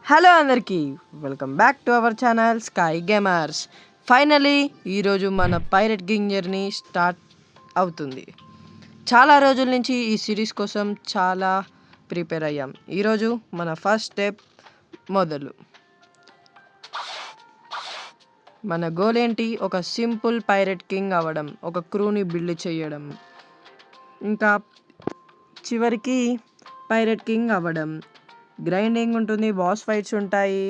Hello అందరికీ welcome back to our channel sky gamers. Finally ఈరోజు మన పైరెట్ కింగ్ జర్నీ స్టార్ట్ అవుతుంది. చాలా రోజుల నుంచి ఈ సిరీస్ కోసం చాలా ప్రిపేర్ అయ్యాం. ఈరోజు మన ఫస్ట్ స్టెప్ మొదలు. మన గోల్ ఏంటి? ఒక సింపుల్ పైరెట్ కింగ్ అవ్వడం, ఒక క్రూని బిల్డ్ చేయడం, ఇంకా చివరికి పైరెట్ కింగ్ అవ్వడం. గ్రైండింగ్ ఉంటుంది, బాస్ ఫైట్స్ ఉంటాయి,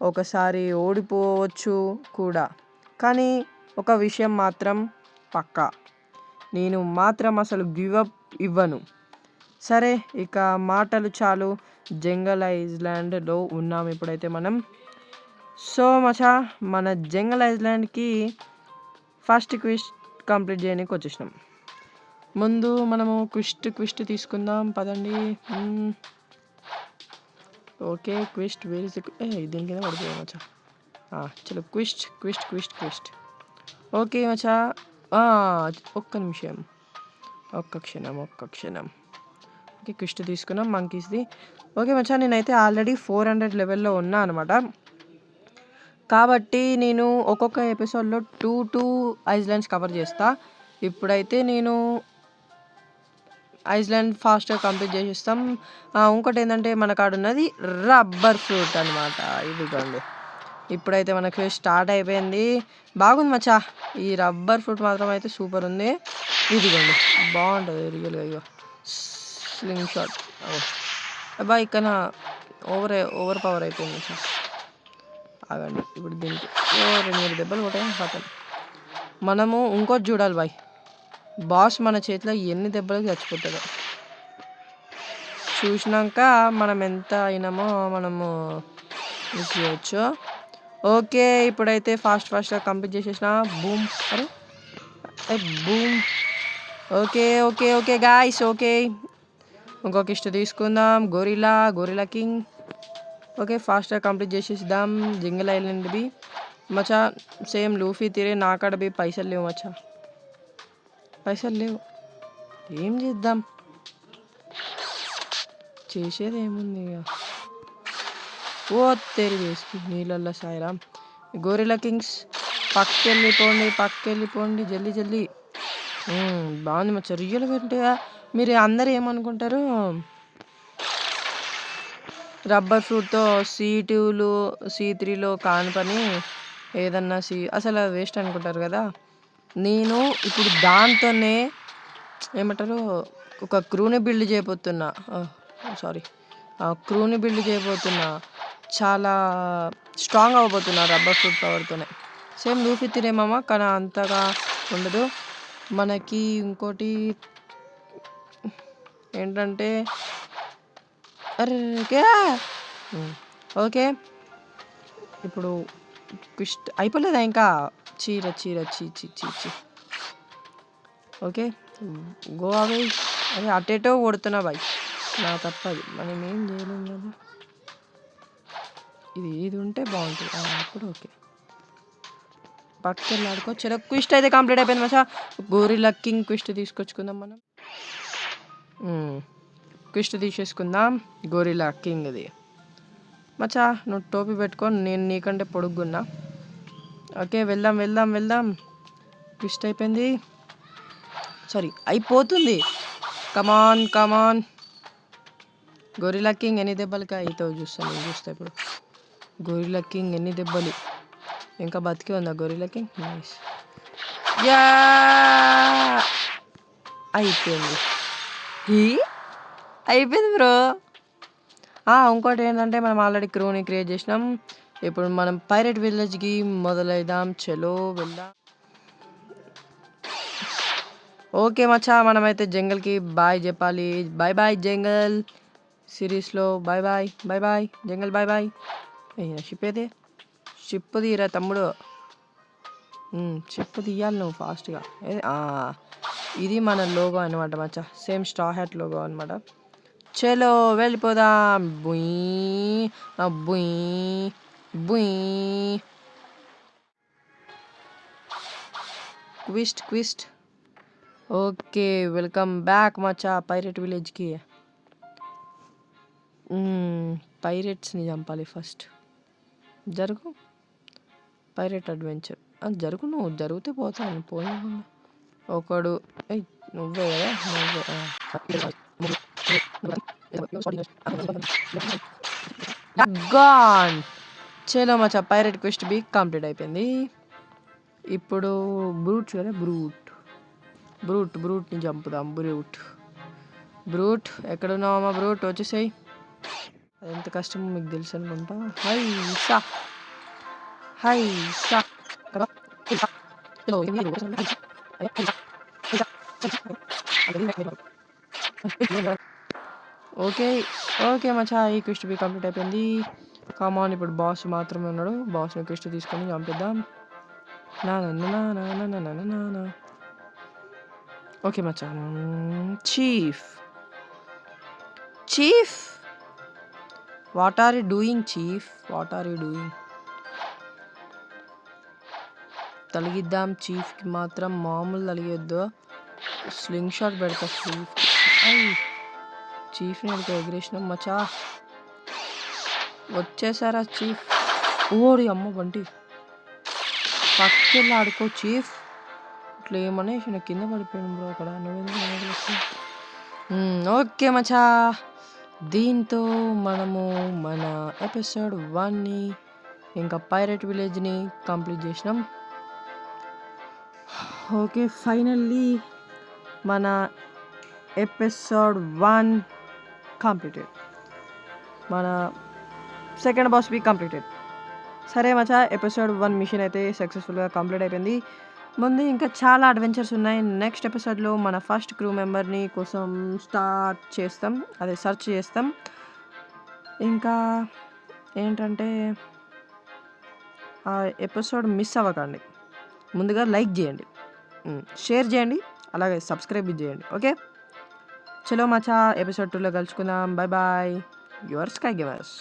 ఒకసారి ఓడిపోవచ్చు కూడా. కానీ ఒక విషయం మాత్రం పక్కా, నేను మాత్రం అసలు గివప్ ఇవ్వను. సరే, ఇక మాటలు చాలు. జంగల్ ఐలాండ్లో ఉన్నాం ఇప్పుడైతే మనం. సో మచా, మన జంగల్ ఐలాండ్కి ఫస్ట్ క్విస్ట్ కంప్లీట్ చేయడానికి వచ్చేసినాం. ముందు మనము క్విస్ట్ తీసుకుందాం పదండి. ఓకే, క్విస్ట్ దీని కింద పడిపోయాం మచ్చా. చలో క్విస్ట్. ఓకే మచ్చా, ఒక్క నిమిషం, ఒక్క క్షణం. ఓకే, క్విస్ట్ తీసుకున్నాం మంకీస్ది. ఓకే మచ్చా, నేనైతే ఆల్రెడీ 400 లెవెల్లో ఉన్నా అనమాట. కాబట్టి నేను ఒక్కొక్క ఎపిసోడ్లో 2 ఐలాండ్స్ కవర్ చేస్తా. ఇప్పుడైతే నేను ఐస్లాండ్ ఫాస్ట్గా కంప్లీట్ చేసేస్తాం. ఇంకోటి ఏంటంటే మన కాడ ఉన్నది రబ్బర్ ఫ్రూట్ అనమాట. ఇదిగోండి, ఇప్పుడైతే మనకి స్టార్ట్ అయిపోయింది. బాగుంది మచ్చా, ఈ రబ్బర్ ఫ్రూట్ మాత్రం అయితే సూపర్ ఉంది. ఇదిగోండి, బాగుంటుంది రియల్గా. ఇగో స్లింగ్ షాట్. అబ్బా, ఇక్కడ ఓవర్ పవర్ అయిపోయింది మచ్చా. ఆగండి, ఇప్పుడు దీనికి 2 దెబ్బలు కొట్టాయి పక్కన. మనము ఇంకోటి చూడాలి బాయ్, బాస్ మన చేతిలో ఎన్ని దెబ్బలకు చచ్చిపోతాడో చూసినాక మనం ఎంత అయినామో మనము మిస్ చేయవచ్చు. ఓకే, ఇప్పుడైతే ఫాస్ట్గా కంప్లీట్ చేసేసిన. Boom, boom. Okay guys, okay, ఇంకొక ఇష్ట తీసుకుందాం. Guerrilla king. ఓకే, ఫాస్ట్గా కంప్లీట్ చేసేద్దాం జంగల్ ఐలాండ్ది మచ్చా. సేమ్ లూఫీ తీరే నా కాడ బి పైసలు లేవు మచ్చా, పైసలు లేవు. ఏం చేద్దాం, చేసేది ఏముంది ఇక. ఓ తెరి వేసి నీళ్ళల్లో సాయిరామ్. గొరిలా కింగ్స్ పక్కకెళ్ళిపోండి జల్దీ. బాగుంది మచ్చా, రియల్ అంటే మీరు అందరు ఏమనుకుంటారు, రబ్బర్ ఫ్రూట్తో C2లో C3లో కాని పని ఏదన్నా అసలు వేస్ట్ అనుకుంటారు కదా. నేను ఇప్పుడు దాంతోనే ఏమంటారు, ఒక క్రూని బిల్డ్ చేయబోతున్నా. చాలా స్ట్రాంగ్ అవ్వబోతున్నా రబ్బర్ ఫ్రూట్ పవర్తోనే. సేమ్ లూఫీ తిరేమామా, కానీ అంతగా ఉండదు. మనకి ఇంకోటి ఏంటంటే ఓకే, ఇప్పుడు క్విస్ట్ అయిపోలేదా ఇంకా? చీర. Okay, go away. అదే అటేటో కొడుతున్నా బాయ్, నా తప్పది, మనం ఏం చేయలేం కదా. ఇది ఉంటే బాగుంటుంది అప్పుడు. ఓకే, పక్కన ఆడుకో. చలో, క్విస్ట్ అయితే కంప్లీట్ అయిపోయింది మచ్చా. గొరిలా కింగ్ క్విస్ట్ తీసుకొచ్చుకుందాం మనం. క్విస్ట్ తీసేసుకుందాం గొరిలా కింగ్ది మచ్చా. నువ్వు టోపీ పెట్టుకో, నేను నీకంటే పొడుగున్నా. ఓకే, వెళ్దాం. క్విస్ట్ అయిపోయింది, అయిపోతుంది. కమాన్. గొరిలా కింగ్ ఎన్ని దెబ్బలకి అవుతావు నేను చూస్తా ఇప్పుడు. గొరిలా కింగ్ ఎన్ని దెబ్బలు, ఇంకా బతికి ఉందా గొరిలా కింగ్? నైస్, యా అయిపోయింది బ్రో. ఇంకోటి ఏంటంటే మనం ఆల్రెడీ క్రూని క్రియేట్ చేసినాం. ఇప్పుడు మనం పైరెట్ విలేజ్కి మొదలైదాం. చలో వెళ్దాం. ఓకే మచ్చా, మనమైతే జంగల్కి బాయ్ చెప్పాలి. బాయ్ జంగల్ సిరీస్లో. బాయ్ జంగల్, బాయ్. షిప్ అయితే షిప్ తీరా తమ్ముడు, షిప్ తీయాలి నువ్వు ఫాస్ట్గా. ఇది మన లోగో అనమాట మచ్చా, సేమ్ స్ట్రా హ్యాట్ లోగో అనమాట. చలో వెళ్ళిపోదాం. బుయ్. క్విస్ట్. ఓకే, వెల్కమ్ బ్యాక్ మచ్చా పైరెట్ విలేజ్కి. పైరేట్స్ని చంపాలి ఫస్ట్. జరుగు, పైరేట్ అడ్వెంచర్. జరుగు, నువ్వు జరిగితే పోతాను పోయకుండా. ఒకడు నువ్వే కదా, గాన్. చలో మచ్చా, పైరేట్ క్వెస్ట్ బి కంప్లీట్ అయిపోయింది. ఇప్పుడు బ్రూట్స్ కదా, బ్రూట్ని చంపుదాం. బ్రూట్ ఎక్కడున్నావమ్మా? బ్రూట్ వచ్చేసాయి. అది ఎంత కష్టమో మీకు తెలుసు అనుకుంటా. ఓకే మచ్చా, ఈ క్వెస్ట్ బి కంప్లీట్ అయిపోయింది. కామాన్, ఇప్పుడు బాస్ మాత్రమే ఉన్నాడు. బాస్ని క్వెస్ట్ తీసుకొని చంపిద్దాం. నా. ఓకే మచ్చా. Chief, what are you doing chief? తలిగిద్దాం చీఫ్కి మాత్రం, మామూలు తలిగొద్దు. స్లింగ్ షాట్ పెడతా చీఫ్ని ఎగిరేసినాం మచ్చా. వచ్చేసారా చీఫ్? ఓడి అమ్మ బంటి, పక్కకెళ్ళి ఆడుకో చీఫ్. ఇట్లా ఏమనేసి కింద పడిపోయాను బ్రో అక్కడ. ఓకే మచ్చా, దీంతో మనము మన ఎపిసోడ్ 1ని ఇంకా పైరేట్ విలేజ్ని కంప్లీట్ చేసినాం. ఓకే, ఫైనల్లీ మన ఎపిసోడ్ 1 కంప్లీటెడ్. మన సెకండ్ బాస్ బి కంప్లీటెడ్. సరే మచ్చా, ఎపిసోడ్ 1 మిషన్ అయితే సక్సెస్ఫుల్గా కంప్లీట్ అయిపోయింది. ముందు ఇంకా చాలా అడ్వెంచర్స్ ఉన్నాయి. నెక్స్ట్ ఎపిసోడ్లో మన ఫస్ట్ క్రూ మెంబర్ని కోసం సెర్చ్ చేస్తాం. ఇంకా ఏంటంటే ఆ ఎపిసోడ్ మిస్ అవ్వకండి. ముందుగా లైక్ చేయండి, షేర్ చేయండి, అలాగే సబ్స్క్రైబ్ చేయండి. ఓకే, చలో మచ్చా, ఎపిసోడ్ 2లో కలుసుకుందాం. Bye, your sky gamers.